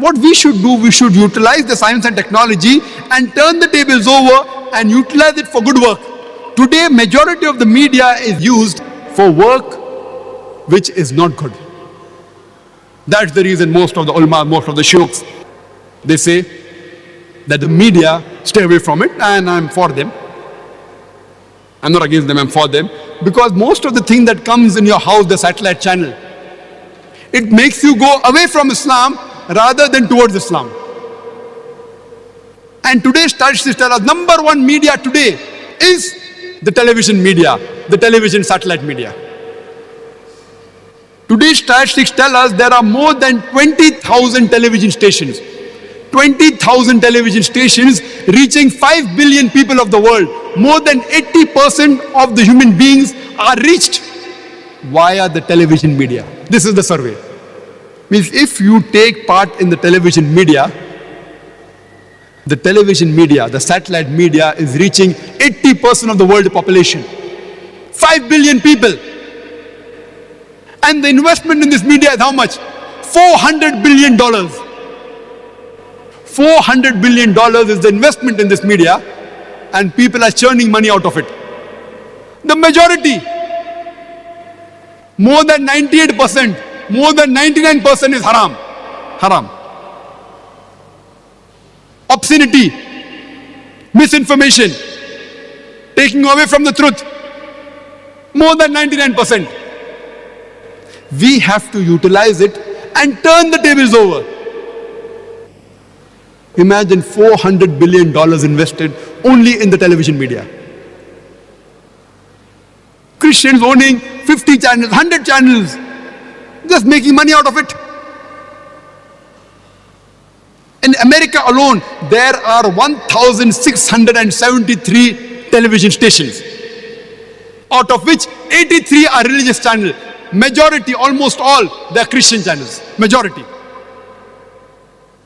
What we should do, we should utilize the science and technology and turn the tables over and utilize it for good work. Today, majority of the media is used for work which is not good. That's the reason most of the ulama, most of the sheikhs, they say that the media, stay away from it, and I'm for them. I'm not against them, I'm for them. Because most of the thing that comes in your house, the satellite channel, it makes you go away from Islam rather than towards Islam. And today's statistics tell us number one media today is the television media, the television satellite media. Today's statistics tell us there are more than 20,000 television stations. 20,000 television stations reaching 5 billion people of the world. More than 80% of the human beings are reached via the television media. This is the survey. Means if you take part in the television media, the satellite media is reaching 80% of the world population. 5 billion people. And the investment in this media is how much? $400 billion. $400 billion is the investment in this media, and people are churning money out of it. The majority, more than 98%, more than 99% is haram. Haram. Obscenity, misinformation, taking away from the truth. More than 99%. We have to utilize it and turn the tables over. Imagine $400 billion invested only in the television media. Christians owning 50 channels, 100 channels, just making money out of it. In America alone, there are 1,673 television stations, out of which 83 are religious channels. Majority, almost all, they are Christian channels. Majority.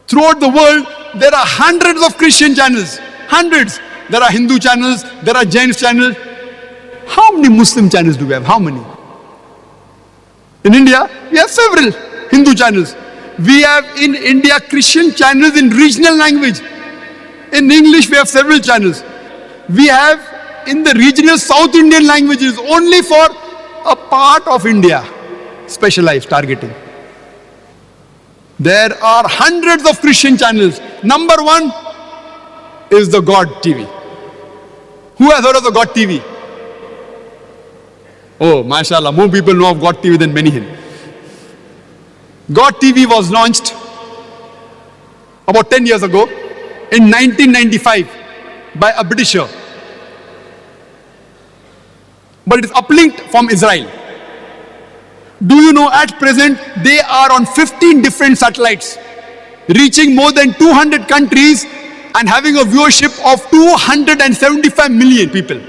Throughout the world, there are hundreds of Christian channels. Hundreds. There are Hindu channels, there are Jain channels. How many Muslim channels do we have? How many? In India, we have several Hindu channels. We have in India Christian channels in regional language. In English, we have several channels. We have in the regional South Indian languages only for a part of India, specialized targeting. There are hundreds of Christian channels. Number one is the God TV. Who has heard of the God TV? Oh, mashallah, more people know of God TV than many here. God TV was launched about 10 years ago in 1995 by a Britisher. But it is uplinked from Israel. Do you know at present they are on 15 different satellites, reaching more than 200 countries and having a viewership of 275 million people.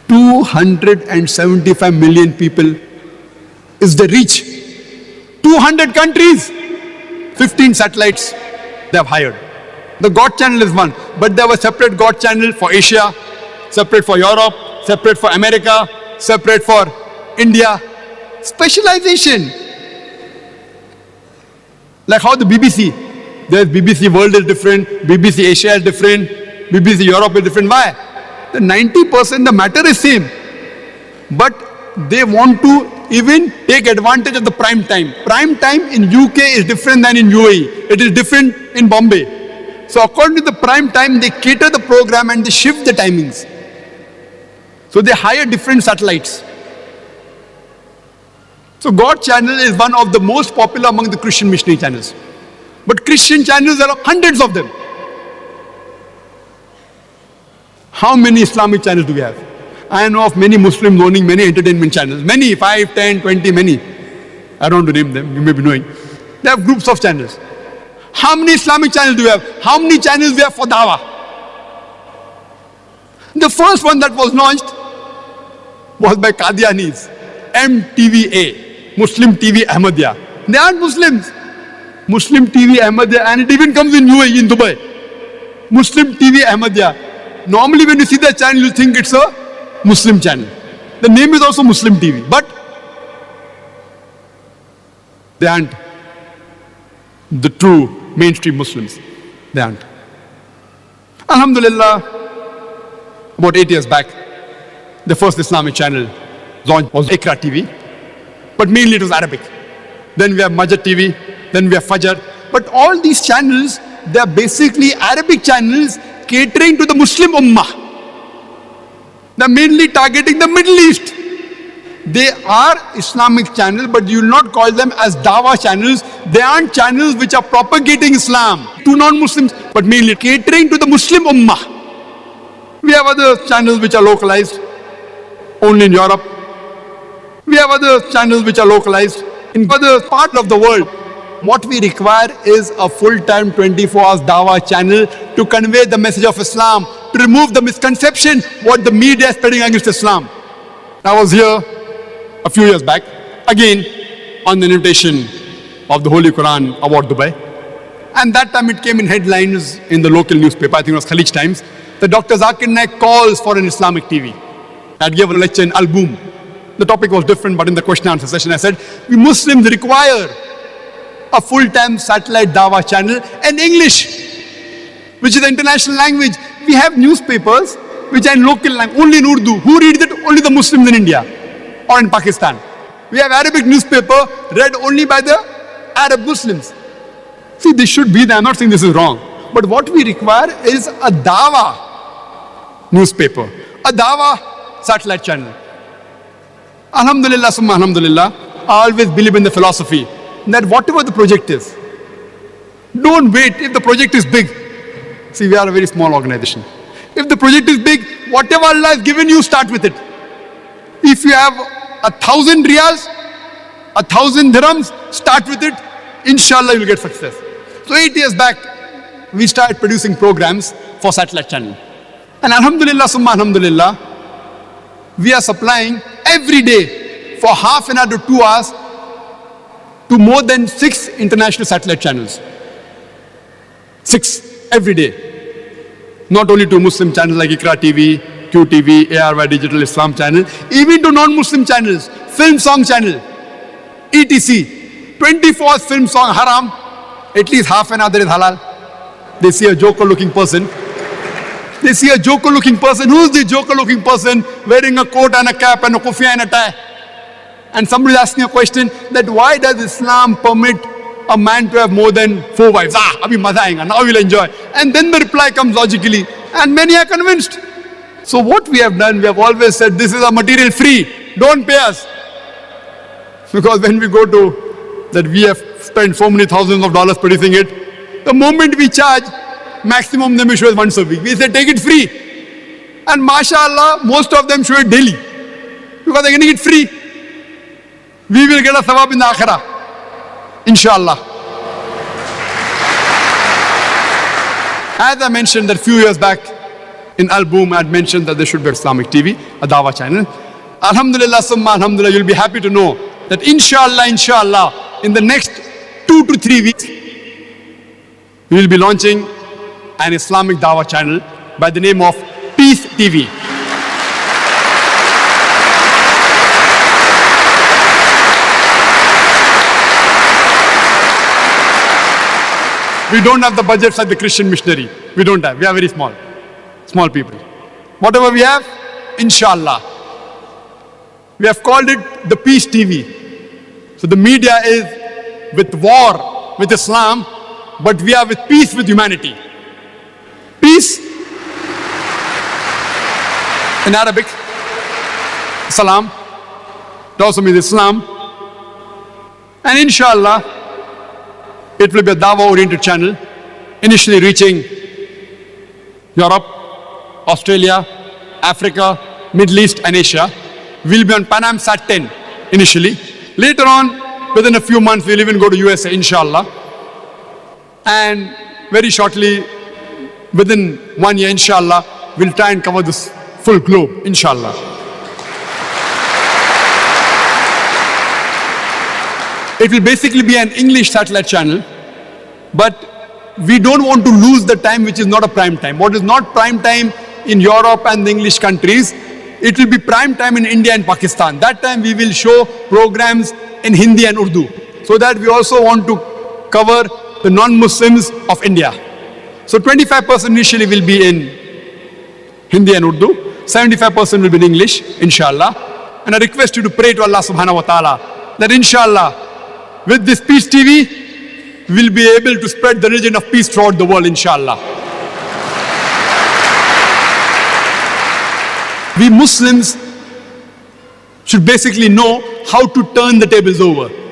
275 million people is the reach. 200 countries, 15 satellites they have hired. The God channel is one, but there was separate God channel for Asia, separate for Europe, separate for America, separate for India. Specialization. Like how the BBC, there's BBC World is different, BBC Asia is different, BBC Europe is different. Why? The 90% the matter is same. But they want to even take advantage of the prime time. Prime time in UK is different than in UAE. It is different in Bombay. So according to the prime time, they cater the program and they shift the timings. So they hire different satellites. So God channel is one of the most popular among the Christian missionary channels. But Christian channels, there are hundreds of them. How many Islamic channels do we have? I know of many Muslims owning many entertainment channels. Many, 5, 10, 20, many. I don't want to name them, you may be knowing. They have groups of channels. How many Islamic channels do we have? How many channels we have for Dawah? The first one that was launched was by Qadianis, MTVA, Muslim TV Ahmadiyya. They aren't Muslims. Muslim TV Ahmadiyya, and it even comes in UAE, in Dubai. Muslim TV Ahmadiyya. Normally when you see that channel, you think it's a Muslim channel. The name is also Muslim TV, but they aren't. the true mainstream Muslims. They aren't. Alhamdulillah, about 8 years back, the first Islamic channel launched was Iqra TV, but mainly it was Arabic. Then we have Majid TV, then we have Fajr. But all these channels, they are basically Arabic channels catering to the Muslim Ummah. They are mainly targeting the Middle East. They are Islamic channels, but you will not call them as Dawah channels. They aren't channels which are propagating Islam to non-Muslims, but mainly catering to the Muslim Ummah. We have other channels which are localized only in Europe. We have other channels which are localized in other parts of the world. What we require is a full-time 24 hours Dawah channel to convey the message of Islam, to remove the misconception what the media is spreading against Islam. I was here a few years back, again on the invitation of the Holy Quran Award Dubai. And that time it came in headlines in the local newspaper, I think it was Khalij Times, that Dr. Zakir Naik calls for an Islamic TV. I had given a lecture in Al-Boom. The topic was different, but in the question and answer session I said, we Muslims require a full-time satellite Dawah channel in English, which is the international language. We have newspapers which are in local language, only in Urdu. Who reads it? Only the Muslims in India or in Pakistan. We have Arabic newspaper read only by the Arab Muslims. See, this should be there. I'm not saying this is wrong. But what we require is a Dawah newspaper, a Dawah satellite channel. Alhamdulillah, summa alhamdulillah, I always believe in the philosophy that whatever the project is, don't wait if the project is big. See, we are a very small organization. If the project is big, whatever Allah has given you, start with it. If you have 1,000 riyals, 1,000 dirhams, start with it. Inshallah, you will get success. So 8 years back, we started producing programs for satellite channel. And alhamdulillah, summa alhamdulillah, we are supplying every day for half an hour to 2 hours to more than 6 international satellite channels. 6 every day. Not only to Muslim channels like Iqra TV, QTV, ARY Digital Islam channel, even to non-Muslim channels, film song channel, ETC, 24 film song haram, at least half an hour there is halal. They see a joker looking person. They see a joker looking person. Who's the joker looking person wearing a coat and a cap and a kufiya and a tie? And somebody is asking a question that why does Islam permit a man to have more than 4 wives? Abhi maza aayega, now we'll enjoy. And then the reply comes logically. And many are convinced. So what we have done, we have always said this is a material free. Don't pay us. Because when we go to that we have spent so many thousands of dollars producing it, the moment we charge, maximum them show is once a week. We say take it free. And mashallah, most of them show it daily. Because they're getting it free. We will get a thawab in the akhirah. Inshallah. As I mentioned that few years back in Al-Boom, I had mentioned that there should be Islamic TV, a Dawah channel. Alhamdulillah, summa alhamdulillah, you'll be happy to know that inshallah, in the next 2 to 3 weeks, we will be launching an Islamic Dawah channel by the name of Peace TV. We don't have the budgets like the Christian missionary. We don't have. We are very small. Small people. Whatever we have, inshallah. We have called it the Peace TV. So the media is with war with Islam, but we are with peace with humanity. Peace in Arabic, salam, it also means Islam. And inshallah, it will be a Dawah-oriented channel, initially reaching Europe, Australia, Africa, Middle East and Asia. We'll be on Pan Am Sat 10 initially. Later on, within a few months, we'll even go to USA, inshallah. And very shortly, within 1 year, inshallah, we'll try and cover this full globe, inshallah. It will basically be an English satellite channel, but we don't want to lose the time which is not a prime time. What is not prime time in Europe and the English countries, it will be prime time in India and Pakistan. That time we will show programs in Hindi and Urdu, so that we also want to cover the non-Muslims of India. So 25% initially will be in Hindi and Urdu, 75% will be in English, inshallah. And I request you to pray to Allah subhanahu wa ta'ala that inshallah, with this Peace TV, we'll be able to spread the religion of peace throughout the world, inshallah. We Muslims should basically know how to turn the tables over.